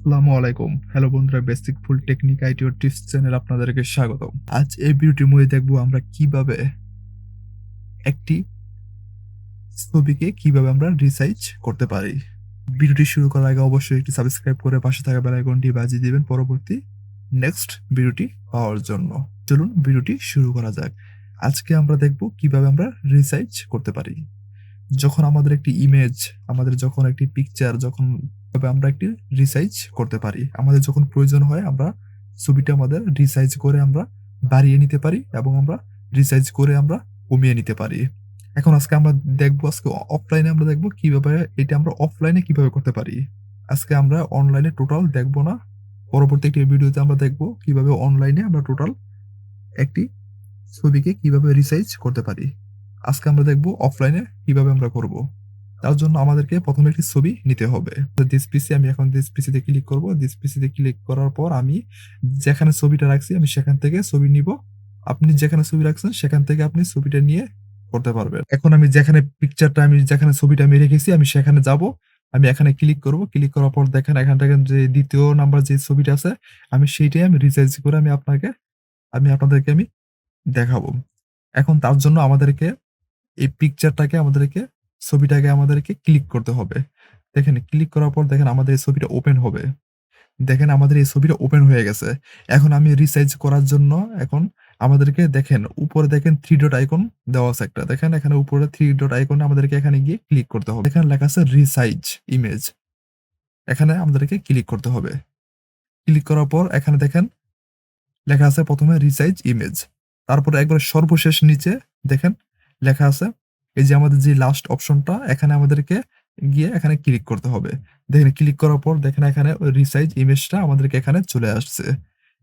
আসসালামু আলাইকুম। হ্যালো বন্ধুরা, বেসিক ফুল টেকনিক আইটি ও টিপস চ্যানেলে আপনাদেরকে স্বাগতম। আজ এই ভিডিওটির মধ্যে দেখব আমরা কিভাবে একটি ছবিকে আমরা রিসাইজ করতে পারি। ভিডিওটি শুরু করার আগে অবশ্যই একটি সাবস্ক্রাইব করে পাশে থাকা বেল আইকনটি বাজিয়ে দিবেন পরবর্তী নেক্সট ভিডিওটি পাওয়ার জন্য। চলুন ভিডিওটি শুরু করা যাক। আজকে আমরা দেখব কিভাবে আমরা রিসাইজ করতে পারি। যখন আমাদের একটি ইমেজ, আমাদের যখন একটি পিকচার যখন আমরা একটি রিসাইজ করতে পারি। আমাদের যখন প্রয়োজন হয় আমরা ছবিটা আমাদের রিসাইজ করে আমরা বাড়িয়ে নিতে পারি এবং আমরা রিসাইজ করে আমরা কমিয়ে নিতে পারি। এখন আজকে আমরা দেখব, আজকে অফলাইনে আমরা দেখব কিভাবে এটা আমরা অফলাইনে কিভাবে করতে পারি। আজকে আমরা অনলাইনে টোটাল দেখব না। পরবর্তী একটি ভিডিওতে আমরা দেখব কিভাবে অনলাইনে আমরা টোটাল একটি ছবিকে কিভাবে রিসাইজ করতে পারি। আজকে আমরা দেখব অফলাইনে কিভাবে আমরা করব। তার জন্য আমাদেরকে প্রথমে একটি ছবি নিতে হবে। দিস পিসি, আমি এখন দিস পিসিতে ক্লিক করব। দিস পিসিতে ক্লিক করার পর আমি যেখানে ছবিটা রাখছি আমি সেখান থেকে ছবি নিব। আপনি যেখানে ছবি রাখছেন সেখান থেকে আপনি ছবিটা নিয়ে করতে পারবেন। এখন আমি যেখানে পিকচারটা আমি যেখানে ছবিটা আমি রেখেছি আমি সেখানে যাব। আমি এখানে ক্লিক করব। ক্লিক করার পর দেখেন এখান থেকে যে দ্বিতীয় নাম্বার যে ছবিটা আছে আমি সেইটাই আমি রিসাইজ করে আপনাদেরকে আমি দেখাবো। এখন তার জন্য আমাদেরকে এই ছবিটাকে আমাদেরকে ক্লিক করতে হবে। দেখেন ক্লিক করার পর দেখেন আমাদের এই ছবিটা ওপেন হবে। দেখেন আমাদের এই ছবিটা ওপেন হয়ে গেছে। এখন আমি রিসাইজ করার জন্য এখন আমাদেরকে দেখেন উপরে দেখেন 3 ডট আইকন দেওয়া আছে একটা। দেখেন এখানে উপরে 3 ডট আইকনে আমাদেরকে এখানে গিয়ে ক্লিক করতে হবে। এখানে লেখা আছে রিসাইজ ইমেজ। এখানে আমাদেরকে ক্লিক করতে হবে। ক্লিক করার পর এখানে দেখেন লেখা আছে প্রথমে রিসাইজ ইমেজ। তারপরে একবারে সর্বশেষ নিচে দেখেন লেখা আছে এই যে আমাদের যে লাস্ট অপশনটা এখানে আমাদেরকে গিয়ে এখানে ক্লিক করতে হবে। দেখেন ক্লিক করার পর দেখেন এখানে ওই রিসাইজ ইমেজটা আমাদেরকে এখানে চলে আসছে।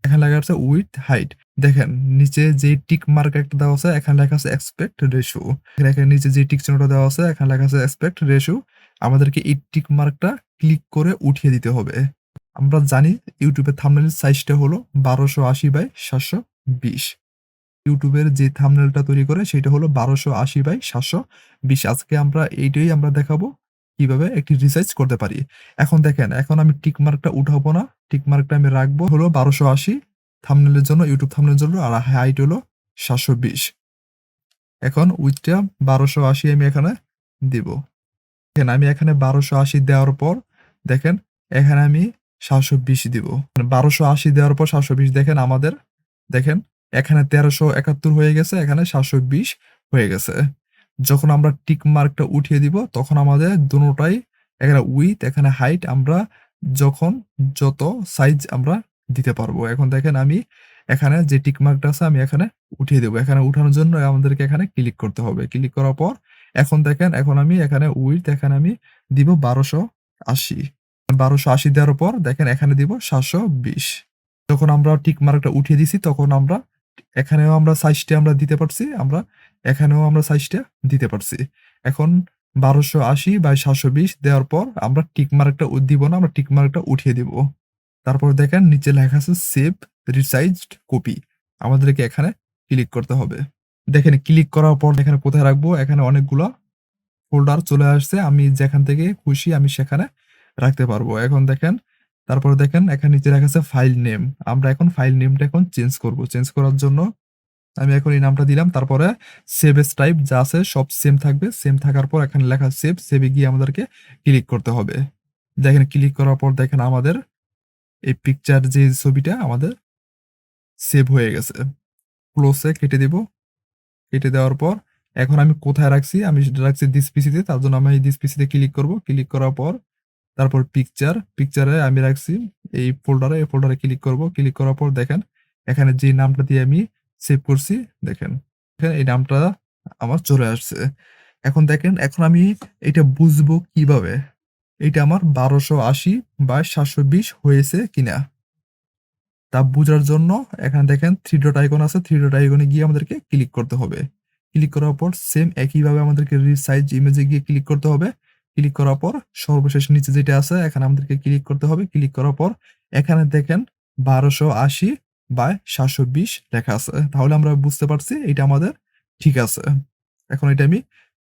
এখানে লেখা আছে উইথ হাইট। দেখেন নিচে যে টিক মার্ক একটা দেওয়া আছে এখানে লেখা আছে এক্সপেক্ট রেশিও। এখানে নিচে যে টিক চিহ্নটা দেওয়া আছে এখানে লেখা আছে এক্সপেক্ট রেশিও। আমাদেরকে এই টিক মার্কটা ক্লিক করে উঠিয়ে দিতে হবে। আমরা জানি ইউটিউবের থাম্বনেইল সাইজটা হলো 1280 বাই 720। ইউটিউবের যে থাম্বনেইলটা তৈরি করে সেটা হলো 1280 বাই 720। আজকে আমরা এইটাই আমরা দেখাবো কিভাবে একটি রিসাইজ করতে পারি। এখন দেখেন এখন আমি টিক মার্কটা উঠাবো না। টিক মার্কটা আমি রাখবো হলো 1280 থাম্বনেইলের জন্য, ইউটিউব থাম্বনেইলের জন্য, আর হাইট হলো 720। এখন উইডথটা 1280 আমি এখানে দিব। দেখেন আমি এখানে 1280 দেওয়ার পর দেখেন এখানে আমি 720 দিব। 1280 দেওয়ার পর 720 দেখেন আমাদের দেখেন এখানে 1371 হয়ে গেছে, এখানে 720 হয়ে গেছে। যখন আমরা টিক মার্কটা উঠিয়ে দিব তখন আমাদের দুটোটাই এখানে উইথ এখানে হাইট আমরা যখন যত সাইজ আমরা দিতে পারবো। এখন দেখেন আমি এখানে যে টিক মার্কটা আছে আমি এখানে উঠিয়ে দেব। এখানে উঠানোর জন্য আমাদেরকে এখানে ক্লিক করতে হবে। ক্লিক করার পর এখন দেখেন এখন আমি এখানে উইথ এখানে আমি দিব 1280। 1280 দেওয়ার পর দেখেন এখানে দিব 720। যখন আমরা টিক মার্কটা উঠিয়ে দিছি তখন আমরা এখানেও আমরা সাইজটা আমরা দিতে পারছি। আমরা এখানেও আমরা সাইজটা দিতে পারছি। এখন 1280 বাই 720 দেওয়ার পর আমরা টিক মার্কটা দিব না, আমরা টিক মার্কটা উঠিয়ে দিব। তারপর দেখেন নিচে লেখা আছে সেভ রিসাইজড কপি। আমাদেরকে এখানে ক্লিক করতে হবে। দেখেন ক্লিক করার পর এখানে কোথায় রাখবো এখানে অনেকগুলো ফোল্ডার চলে আসছে। আমি যেখান থেকে খুশি আমি সেখানে রাখতে পারবো। এখন দেখেন তারপরে দেখেন এখানে নিচে লেখা আছে ফাইল নেম। আমরা এখন ফাইল নেমটা এখন চেঞ্জ করব। চেঞ্জ করার জন্য আমি এখন এই নামটা দিলাম। তারপরে সেভ এস টাইপ যা আছে সব সেম থাকবে। সেম থাকার পর এখানে লেখা সেভ। সেভে গিয়ে আমাদেরকে ক্লিক করতে হবে। দেখেন ক্লিক করার পর দেখেন আমাদের এই পিকচার যে ছবিটা আমাদের সেভ হয়ে গেছে। ক্লোজে কেটে দিব। কেটে দেওয়ার পর এখন আমি কোথায় রাখছি আমি সেটা রাখছি দিস পিসিতে। তার জন্য আমি এই দিস পিসিতে ক্লিক করব। ক্লিক করার পর তারপর পিকচারে আমি রাখছি এই ফোল্ডারে। এই ফোল্ডারে ক্লিক করব। ক্লিক করার পর দেখেন এখানে যে নামটা দিয়ে আমি সেভ করছি দেখেন এখানে এই নামটা আমার চলে আসছে। এখন দেখেন এখন আমি এটা বুঝবো কিভাবে এটা আমার 1280 বা 720 হয়েছে কিনা। তা বুঝার জন্য এখানে দেখেন 3 ডট আইকন আছে। 3 ডট আইকনে গিয়ে আমাদেরকে ক্লিক করতে হবে। ক্লিক করার পর সেম একইভাবে আমাদেরকে রিসাইজ ইমেজে গিয়ে ক্লিক করতে হবে। ক্লিক করার পর সর্বশেষ নিচে যেটা আছে এখানে আমাদেরকে ক্লিক করতে হবে। ক্লিক করার পর এখানে দেখেন 1280 বাই 720 লেখা আছে। তাহলে আমরা বুঝতে পারছি এটা আমাদের ঠিক আছে। এখন এটা আমি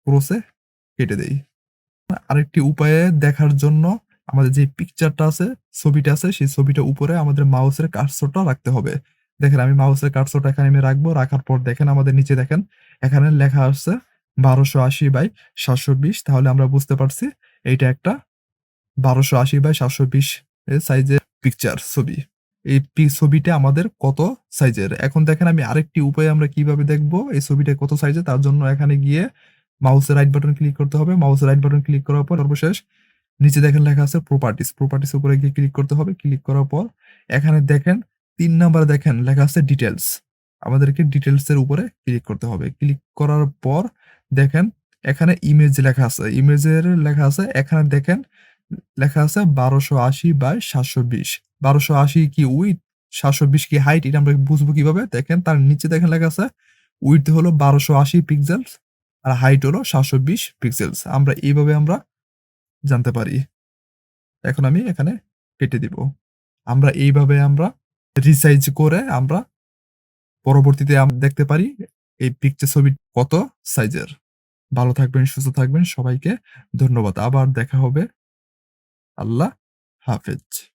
ক্রসে কেটে দেই। আরেকটি উপায়ে দেখার জন্য আমাদের যে পিকচারটা আছে, ছবিটা আছে, সেই ছবিটার উপরে আমাদের মাউসের কার্সরটা রাখতে হবে। দেখেন আমি মাউসের কার্সরটা এখানে আমি রাখবো। রাখার পর দেখেন আমাদের নিচে দেখেন এখানে লেখা আসছে 1280/720। তাহলে আমরা বুঝতে পারছি এইটা একটা 1280/720 সাইজের পিকচার ছবি। এই ছবিটা আমাদের কত সাইজের। এখন দেখেন আমি আরেকটি উপায়ে আমরা কিভাবে দেখবো এই ছবিটা কত সাইজের, তার জন্য এখানে গিয়ে মাউসের রাইট বাটন ক্লিক করতে হবে। মাউসের রাইট বাটন ক্লিক করার পর সর্বশেষ নিচে দেখেন লেখা আছে প্রপার্টিস। প্রপার্টিস উপরে গিয়ে ক্লিক করতে হবে। ক্লিক করার পর এখানে দেখেন ৩ নাম্বারে দেখেন লেখা আছে ডিটেইলস। আমাদেরকে ডিটেইলস এর উপরে ক্লিক করতে হবে। ক্লিক করার পর দেখেন এখানে ইমেজ লেখা আছে। ইমেজের লেখা আছে এখানে দেখেন লেখা আছে 1280/720। 1280 কি উইডথ, 720 কি হাইট, এটা আমরা বুঝবো কিভাবে? দেখেন তার নিচে দেখেন লেখা আছে উইডথ হলো 1280 পিক্সেলস আর হাইট হলো 720 পিক্সেলস। আমরা এইভাবে জানতে পারি। এখন আমি এখানে কেটে দিব। আমরা এইভাবে রিসাইজ করে আমরা পরবর্তীতে দেখতে পারি এই পিকচার ছবি কত সাইজের। ভালো থাকবেন, সুস্থ থাকবেন। সবাইকে ধন্যবাদ। আবার দেখা হবে। আল্লাহ হাফেজ।